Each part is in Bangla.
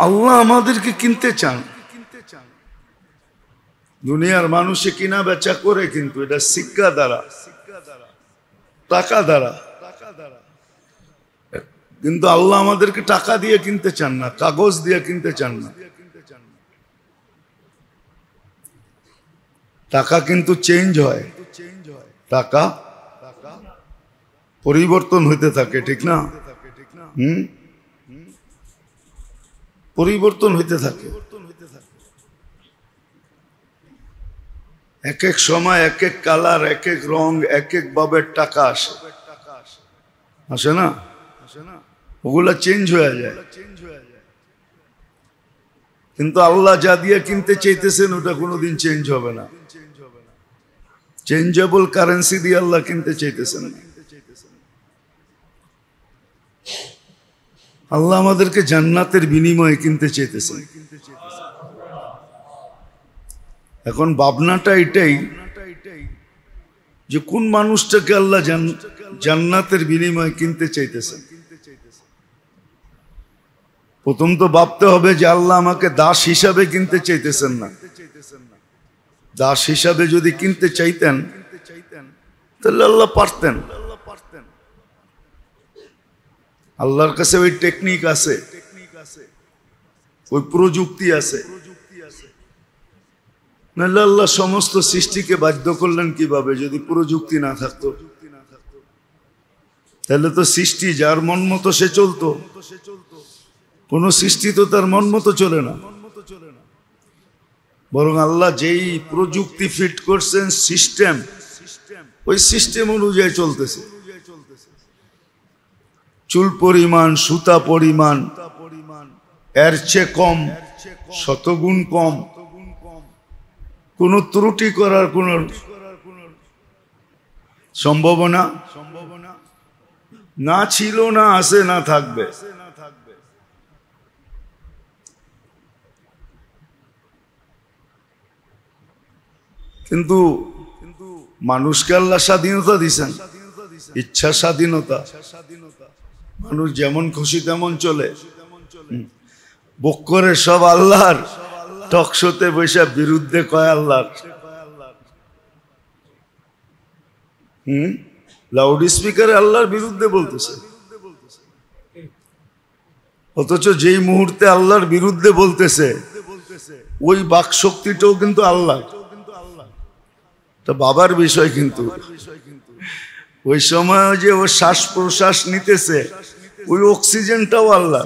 আল্লাহ আমাদেরকে কিনতে চান। দুনিয়ার মানুষে কিনা বেচা করে, কিন্তু এটা শিক্ষা দ্বারা, টাকা দ্বারা। কিন্তু আল্লাহ আমাদেরকে টাকা দিয়ে কিনতে চান না, কাগজ দিয়ে কিনতে চান না। টাকা কিন্তু চেঞ্জ হয়, টাকা পরিবর্তন হইতে থাকে, ঠিক না? পরিবর্তন হইতে থাকে। এক এক সময় এক এক কালার, এক এক রং, এক এক ভাবের টাকা আসে, আসে না? ওগুলা চেঞ্জ হয়ে যায়। কিন্তু আল্লাহ যা দিয়ে কিনতে চাইতেছেন ওটা কোনোদিন চেঞ্জ হবে না। চেঞ্জেবল কারেন্সি দিয়ে আল্লাহ কিনতে চাইতেছেন না। আল্লাহ আমাদেরকে জান্নাতের বিনিময়ে কিনতে চাইতেছেন। এখন ভাবনাটা এটাই যে কোন মানুষটাকে আল্লাহ জান্নাতের বিনিময়ে কিনতে চাইতেছেন। প্রথম তো ভাবতে হবে যে আল্লাহ আমাকে দাস হিসাবে কিনতে চাইতেছেন না। দাস হিসাবে যদি কিনতে চাইতেন তাহলে আল্লাহ পারতেন। আল্লাহর কাছে ওই টেকনিক আছে, ওই প্রযুক্তি আছে। নাহলে আল্লাহ সমস্ত সৃষ্টিকে বাধ্য করলেন কিভাবে? যদি প্রযুক্তি না থাকতো তাহলে তো সৃষ্টি যার মন মতো সে চলতো। কোন সৃষ্টি তো তার মন মতো চলে না। বরং আল্লাহ যেই প্রযুক্তি ফিট করছেন, সিস্টেম, ওই সিস্টেম অনুযায়ী চলতেছে। চুল পরিমাণ, সুতা পরিমাণ এর চেয়ে কম, শতগুণ কম। কোন ত্রুটি করার কোন সম্ভাবনা না ছিল, না আছে, না থাকবে। কিন্তু মানুষকে আল্লাহ স্বাধীনতা দিছেন, ইচ্ছা স্বাধীনতা। মানুষ যেমন খুশি তেমন চলে। বক্করে সব আল্লাহর, টকশোতে বৈশা বিরুদ্ধে কয় আল্লাহর। লাউড স্পিকারে আল্লাহর বিরুদ্ধে বলতেছে। অথচ যেই মুহূর্তে আল্লাহর বিরুদ্ধে বলতেছে ওই বাক শক্তিটাও কিন্তু আল্লাহ। বাবার বিষয়। কিন্তু ওই সময় যে ও শ্বাস প্রশ্বাস নিতেছে, ওই অক্সিজেনটাও আল্লাহ।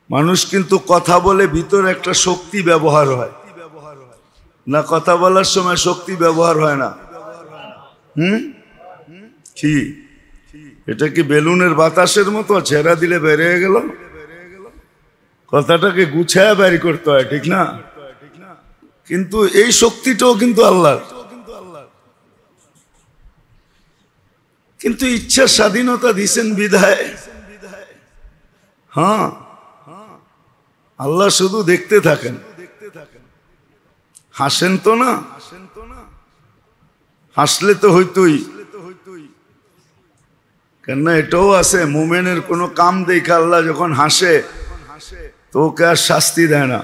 মানুষ কিন্তু কথা বলে, ভিতরে একটা শক্তি ব্যবহার হয় না। কথা বলার সময় শক্তি ব্যবহার হয় না। কি এটা কি বেলুনের বাতাসের মতো ছেড়া দিলে বেরিয়ে গেল? কথাটাকে গুছায় বের করতে হয়, ঠিক না? কিন্তু এই শক্তিটাও কিন্তু আল্লাহ। কিন্তু ইচ্ছার স্বাধীনতা দিছেন বিধায়, হ্যাঁ, আল্লাহ শুধু দেখতে থাকেন। হাসেন তো না? হাসলে তো হইতই। কেননা এটাও আছে, মোমেনের কোনো কাম দেখে আল্লাহ যখন হাসে তো ওকে আর শাস্তি দেয় না।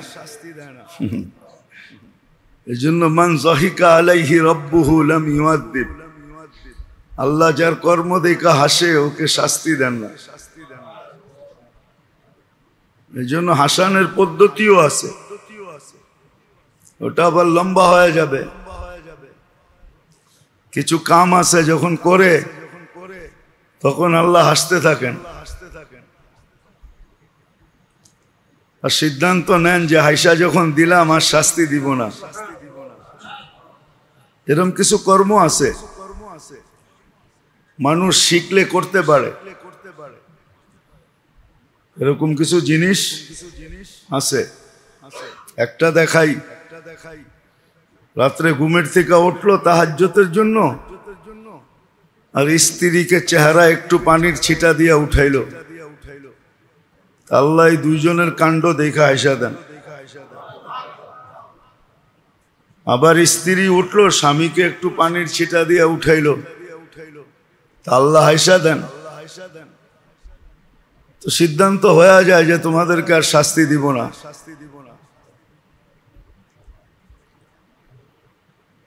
এই জন্য মান যাহিকা আলাইহি রাব্বুহু লাম ইউআদ্দিব। আল্লাহ যার কর্ম দেখে হাসে ওকে শাস্তি দেন না। এই জন্য হাসানের পদ্ধতিও আছে, ওটা আবার লম্বা হয়ে যাবে। কিছু কাম আছে যখন করে তখন আল্লাহ হাসতে থাকেন, আর সিদ্ধান্ত নেন যে হাইসা যখন দিলাম আর শাস্তি দিব না। এরকম কিছু কর্ম আছে মানুষ শিখলে করতে পারে। এরকম কিছু জিনিস আছে। একটা দেখাই, রাত্রে ঘুমের থেকে উঠলো তাহাজ্জুদের জন্য, আর স্ত্রীকে চেহারা একটু পানির ছিটা দিয়া উঠাইলো। আল্লাহ দুইজনের কাণ্ড দেখা হাসা দেন। আবার স্ত্রী উঠলো, স্বামীকে একটু পানির ছিটা দিয়া উঠাইলো, আল্লাহ হাসা দেন। তো তো সিদ্ধান্ত হয়ে যায় যে তোমাদেরকে আর শাস্তি দিব না।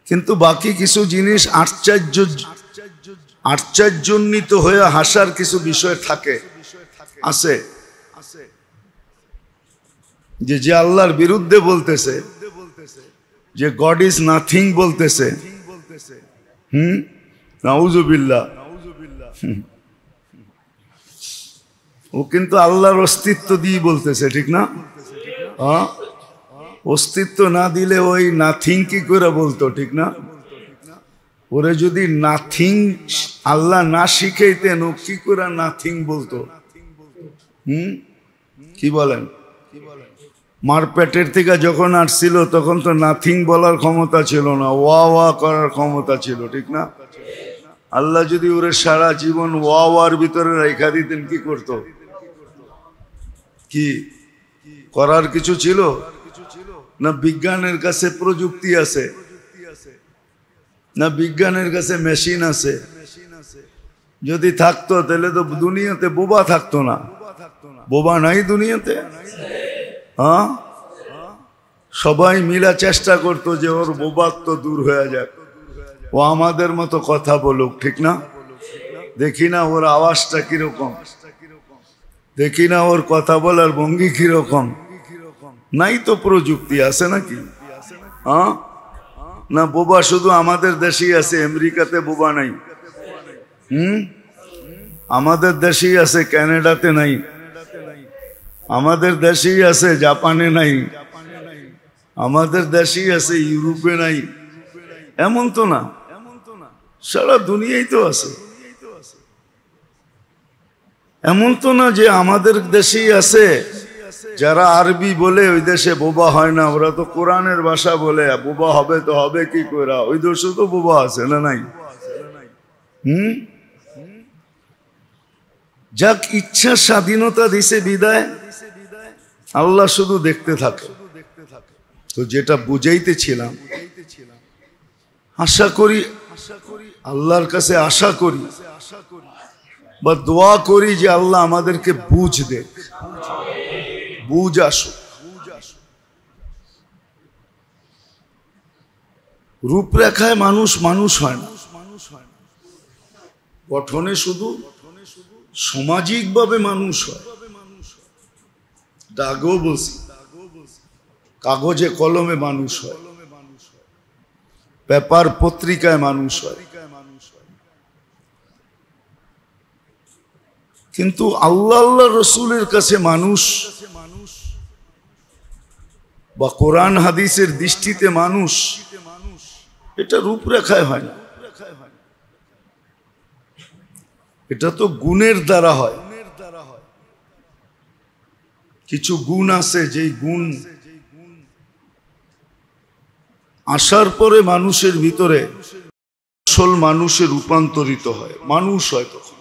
কিন্তু বাকি কিছু জিনিস আশ্চর্যান্বিত হয়ে হাসার কিছু বিষয় থাকে, আছে, যে আল্লাহর বিরুদ্ধে বলতেছে, যে গড ইজ নাথিং বলতেছে, নাউজুবিল্লাহ, ও কিন্তু আল্লাহর অস্তিত্ব দিয়ে বলতেছে, ঠিক না? হ্যাঁ, অস্তিত্ব না দিলে ওই নাথিং কি করে বলতো, ঠিক না? ওরে যদি নাথিং আল্লাহ না শিখাইতেন, ও কি করে নাথিং বলতো? কি বলেন? মার পেটের থেকে যখন আসছিল তখন তো নাথিং বলার ক্ষমতা ছিল না, ওয়া ওয়া করার ক্ষমতা ছিল, ঠিক না? আল্লাহ যদি ওরে সারা জীবন ওয়া ওয়ার ভিতরে রেখা দিতেন, কি করতো? কি করার কিছু ছিল না? বিজ্ঞানের কাছে প্রযুক্তি আছে না? বিজ্ঞানের কাছে মেশিন আছে? যদি থাকতো তাহলে তো দুনিয়াতে বোবা থাকতো না। বোবা নাই দুনিয়াতে। হ্যাঁ, সবাই মিলা চেষ্টা করতো যে ওর বোবাত্ব দূর হয়ে যাক, ও আমাদের মতো কথা বলুক, ঠিক না? দেখি না ওর আওয়াজটা কিরকম, দেখি না ওর কথা বলার ভঙ্গি কিরকম। নাই তো প্রযুক্তি, আছে নাকি? হ্যাঁ, না বোবা শুধু আমাদের দেশেই আছে, আমেরিকাতে বোবা নাই। আমাদের দেশেই আছে, কানাডাতে নাই। আমাদের দেশেই আছে, জাপানে নাই। আমাদের দেশেই আছে, ইউরোপে নাই। এমন তো না, সারা দুনিয়ায় তো আছে। এমন তো না যে আমাদের দেশেই আছে। যারা আরবি বলে ওই দেশে বোবা হয় না, ওরা তো কোরআনের ভাষা বলে, বোবা হবে তো হবে কি করে? ওই দেশে তো বোবা আছে না? নাই? যাক, ইচ্ছা স্বাধীনতা দিছে বিদায়, আল্লাহ শুধু দেখতে থাকে। তো যেটা বুঝাইতেছিলাম, আশা করি আল্লাহর কাছে, আশা করি বা দোয়া করি যে আল্লাহ আমাদেরকে বুঝ দে, বুঝ আসুক। রূপরেখায় মানুষ মানুষ হয় না, গঠনে শুধু সামাজিকভাবে মানুষ হয়। দাগও বলছি, কাগজে কলমে মানুষ হয়, পেপার পত্রিকায় মানুষ হয়। কিন্তু আল্লাহ রসুলের কাছে মানুষ বা কোরআন হাদিসের দৃষ্টিতে মানুষ, এটা রূপরেখায় হয় না, এটা তো গুণের দ্বারা হয়। কিছু গুণ আছে, যেই গুণ আসার পরে মানুষের ভিতরে আসল মানুষে রূপান্তরিত হয়, মানুষ হয়। তখন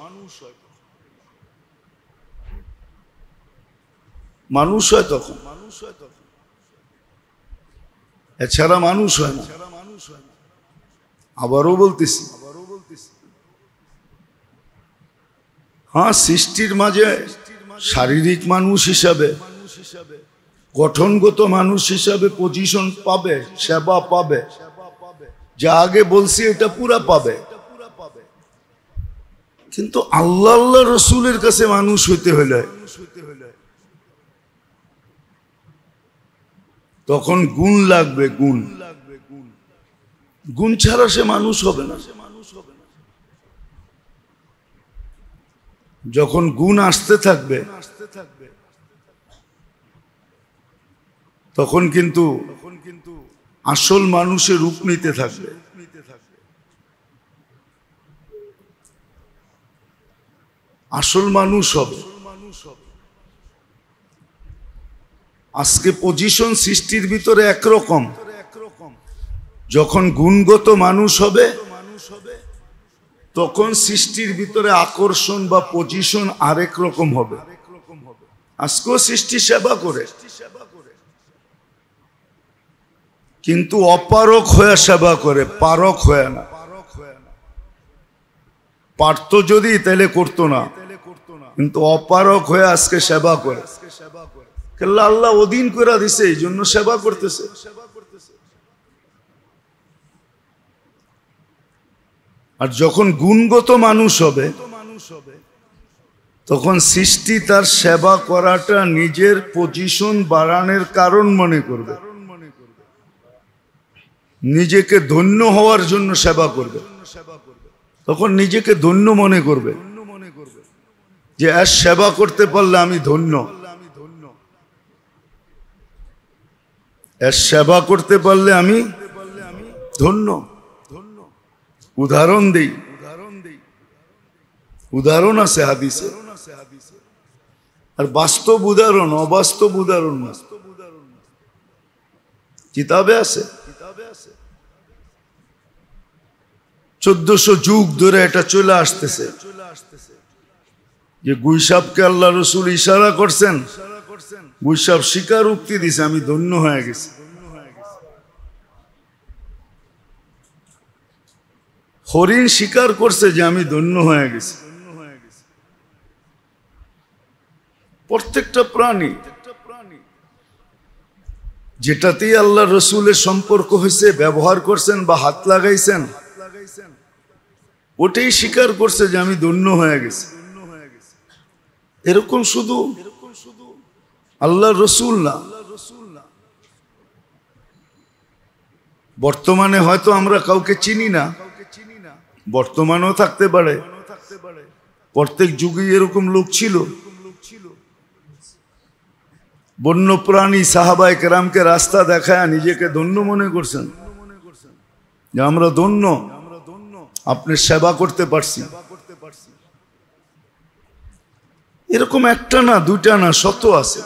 মানুষ হয়, তখন এছাড়া মানুষ হয় না। আবারও বলতেছি, হ্যাঁ, সৃষ্টির মাঝে শারীরিক মানুষ হিসাবে, গঠনগত মানুষ হিসাবে পজিশন পাবে, সেবা পাবে, যা আগে বলছি এটা পুরা পাবে। কিন্তু আল্লাহ রসুলের কাছে মানুষ হইতে হলে তখন গুণ লাগবে, গুণ। গুণ ছাড়া সে মানুষ হবে না। যখন গুণ আসতে থাকবে তখন কিন্তু আসল মানুষের রূপ নিতে থাকবে। আসল মানুষ হবে। আজকে পজিশন সৃষ্টির ভিতরে একরকম, যখন গুণগত মানুষ হবে তখন সৃষ্টির ভিতরে আকর্ষণ বা পজিশন আরেক রকম হবে। আজকেও সৃষ্টি সেবা করে, কিন্তু অপারক হয়ে সেবা করে, পারক হয়ে না। পারত যদি তাহলে করতো না, কিন্তু অপারক হয়ে আজকে সেবা করে। আল্লাহ অধীন করে দিছে, এই জন্য সেবা করতেছে। আর যখন গুণগত মানুষ হবে তখন সৃষ্টি তার সেবা করাটা নিজের পজিশন বাড়ানোর কারণ মনে করবে, নিজেকে ধন্য হওয়ার জন্য সেবা করবে। তখন নিজেকে ধন্য মনে করবে যে এর সেবা করতে পারলে আমি ধন্য, এর সেবা করতে পারলে আমি ধন্য। উদাহরণ দেই, উদাহরণ আছে হাদিসে, আর বাস্তব উদাহরণ, অবাস্তব উদাহরণ না, কিতাবে আছে। 1400 যুগ ধরে এটা চলে আসতেছে যে গুইসাবকে আল্লাহ রসুল ইশারা করছেন, গুইসাব স্বীকার উক্তি দিছে আমি ধন্য হয়ে গেছি। হরিণ স্বীকার করছে যে আমি ধন্য হয়ে গেছি। প্রত্যেকটা প্রাণী যেটাতেই আল্লাহ রসুলের সম্পর্ক হয়েছে, ব্যবহার করছেন বা হাত লাগাইছেন, ওটাই স্বীকার করছে যে আমি ধন্য হয়ে গেছি। এরকম শুধু আল্লাহ রসুল না, বর্তমানে হয়তো আমরা কাউকে চিনি না, বর্তমানেও থাকতে পারে, প্রত্যেক যুগে এরকম লোক ছিল। বন্য প্রাণী সাহাবায়ে কেরামকে রাস্তা দেখায় নিজেকে ধন্য মনে করছেন যে আমরা ধন্য, আপনি সেবা করতে পারছি। এরকম একটা না, দুইটা না, শত আছে।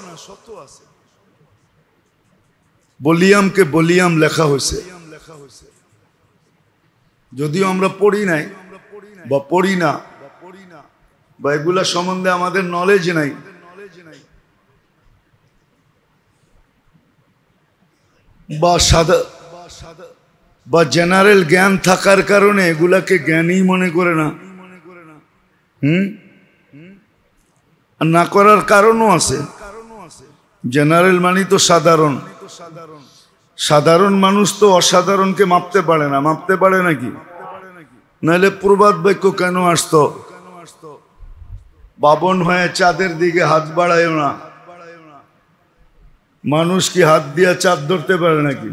বলিয়ামকে বলিয়াম লেখা হয়েছে, যদিও আমরা পড়ি নাই বা পড়ি না, বা এগুলা সম্বন্ধে আমাদের নলেজ নাই। বা জেনারেল জ্ঞান থাকার কারণে এগুলাকে জ্ঞানই মনে করে না। আর না করার কারণও আছে। জেনারেল মানে তো সাধারণ, সাধারণ মানুষ তো অসাধারণকে মাপতে পারে না। মাপতে পারে নাকি? নাহলে প্রবাদ বাক্য কেন আসতো, বাবন হয়ে চাঁদের দিকে হাত বাড়ায় না। মানুষ কি হাত দিয়া চাঁদ ধরতে পারে নাকি?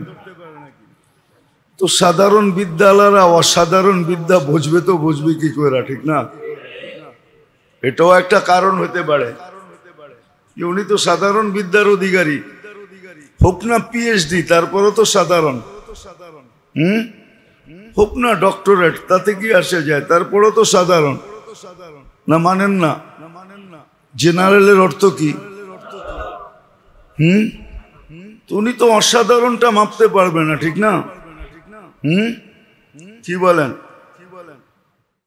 তো সাধারণ বিদ্যালয়রা অসাধারণ বিদ্যা বুঝবে তো বুঝবে কি করে, ঠিক না? এটাও একটা কারণ হতে পারে। উনি তো সাধারণ বিদ্যার অধিকারী, হোক না পিএইচডি, তারপরও তো সাধারণ। হোক না ডক্টরেট, তাতে কি আসে যায়, তারপরও তো সাধারণ। না মানেন না? জেনারেলের অর্থ কি? উনি তো অসাধারণটা মাপতে পারবে না, ঠিক না? কি বলেন?